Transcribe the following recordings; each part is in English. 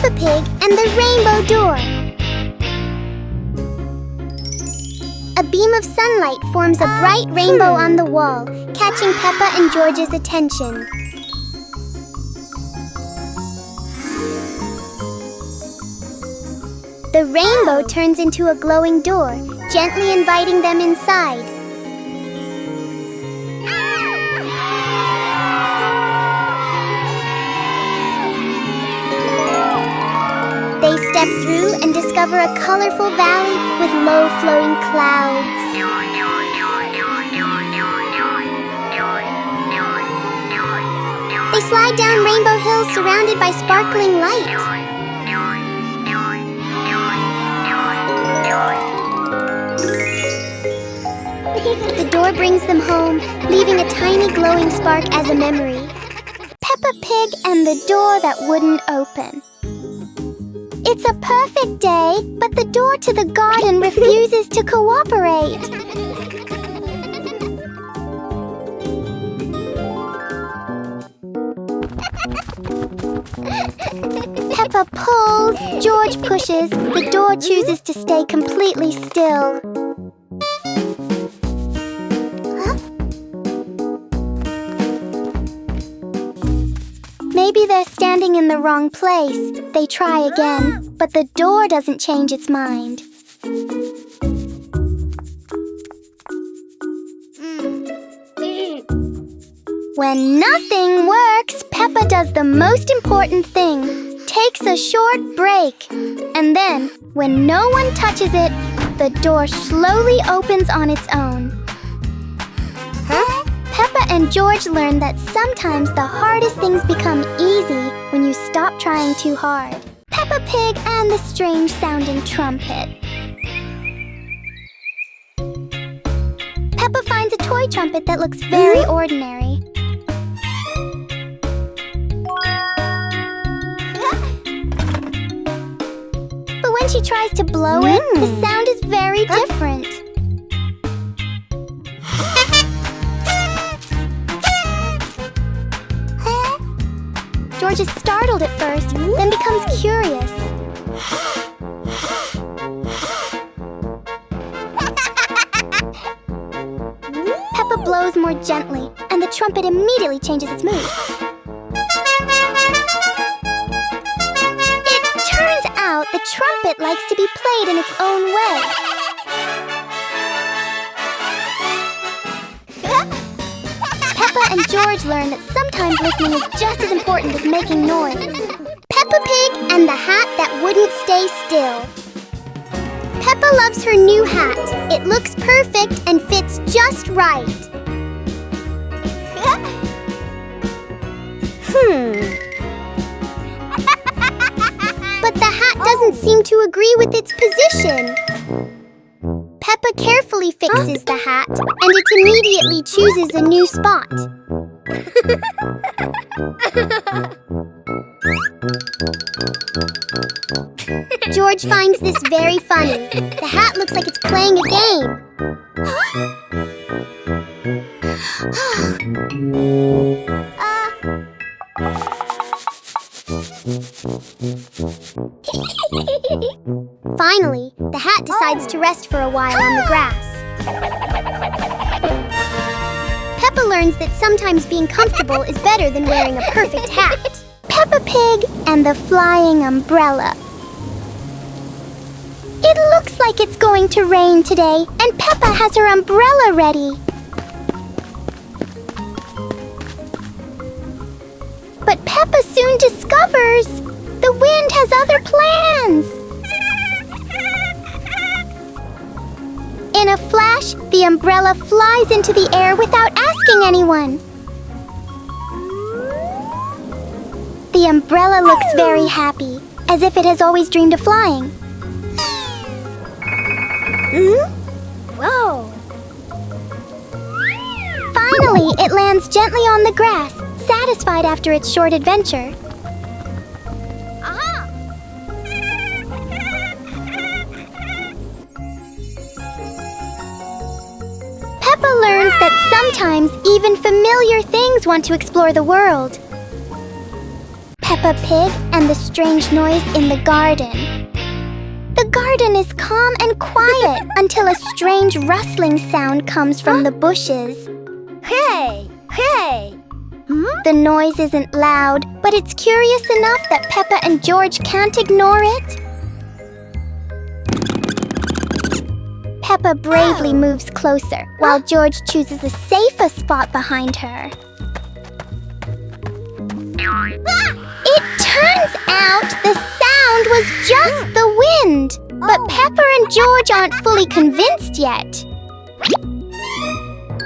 Peppa Pig and the Rainbow Door. A beam of sunlight forms a bright rainbow on the wall, catching Peppa and George's attention. The rainbow turns into a glowing door, gently inviting them inside. They step through and discover a colorful valley with low-flowing clouds. They slide down Rainbow Hill surrounded by sparkling light. The door brings them home, leaving a tiny glowing spark as a memory. Peppa Pig and the door that wouldn't open. It's a perfect day, but the door to the garden refuses to cooperate. Peppa pulls, George pushes, the door chooses to stay completely still. Maybe they're standing in the wrong place. They try again, but the door doesn't change its mind. When nothing works, Peppa does the most important thing, takes a short break. And then, when no one touches it, the door slowly opens on its own. Peppa and George learn that sometimes the hardest things become easy when you stop trying too hard. Peppa Pig and the strange-sounding trumpet. Peppa finds a toy trumpet that looks very ordinary. But when she tries to blow it, the sound is very different. George is startled at first, then becomes curious. Peppa blows more gently, and the trumpet immediately changes its mood. It turns out the trumpet likes to be played in its own way. Peppa and George learn that sometimes listening is just as important as making noise. Peppa Pig and the hat that wouldn't stay still. Peppa loves her new hat. It looks perfect and fits just right. But the hat doesn't seem to agree with its position. Peppa carefully fixes the hat, and it immediately chooses a new spot. George finds this very funny. The hat looks like it's playing a game. Finally, the hat decides to rest for a while on the grass. Peppa learns that sometimes being comfortable is better than wearing a perfect hat. Peppa Pig and the flying umbrella. It looks like it's going to rain today, and Peppa has her umbrella ready. But Peppa soon discovers the wind has other plans. In a flash, the umbrella flies into the air without asking anyone. The umbrella looks very happy, as if it has always dreamed of flying. Whoa! Finally, it lands gently on the grass, satisfied after its short adventure. Peppa learns that sometimes even familiar things want to explore the world. Peppa Peppa Pig and the strange noise in the garden. The garden is calm and quiet until a strange rustling sound comes from the bushes. Hey! Hey! The noise isn't loud, but it's curious enough that Peppa and George can't ignore it. Peppa bravely moves closer, while George chooses a safer spot behind her. It turns out the sound was just the wind, but Peppa and George aren't fully convinced yet.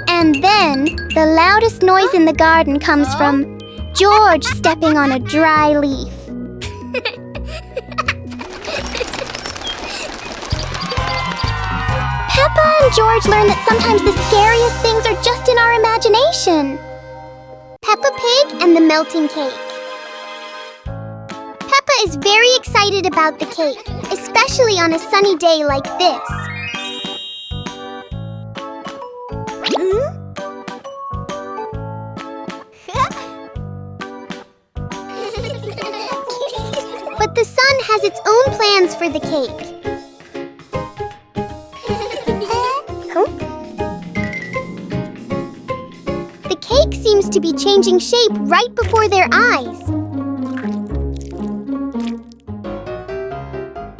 And then, the loudest noise in the garden comes from George stepping on a dry leaf. Peppa and George learn that sometimes the scariest things are just in our imagination. Peppa Pig and the melting cake. Peppa is very excited about the cake, especially on a sunny day like this. But the sun has its own plans for the cake. The cake seems to be changing shape right before their eyes.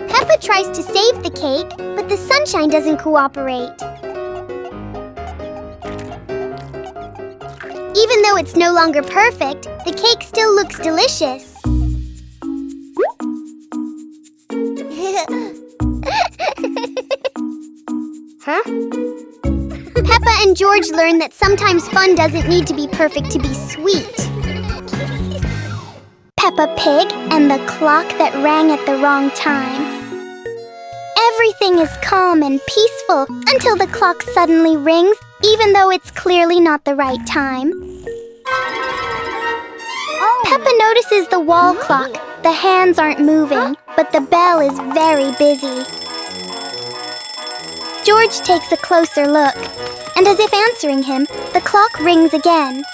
Peppa tries to save the cake, but the sunshine doesn't cooperate. Even though it's no longer perfect, the cake still looks delicious. Peppa and George learn that sometimes fun doesn't need to be perfect to be sweet. Peppa Pig and the clock that rang at the wrong time. Everything is calm and peaceful until the clock suddenly rings, even though it's clearly not the right time. Peppa notices the wall clock. The hands aren't moving, but the bell is very busy. George takes a closer look, and as if answering him, the clock rings again.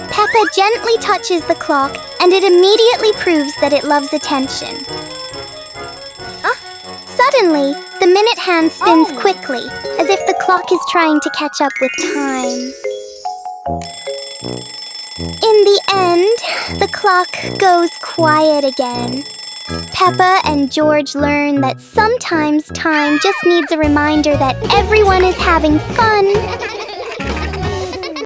Peppa gently touches the clock, and it immediately proves that it loves attention. Suddenly, the minute hand spins quickly, as if the clock is trying to catch up with time. In the end, the clock goes quiet again. Peppa and George learn that sometimes time just needs a reminder that everyone is having fun.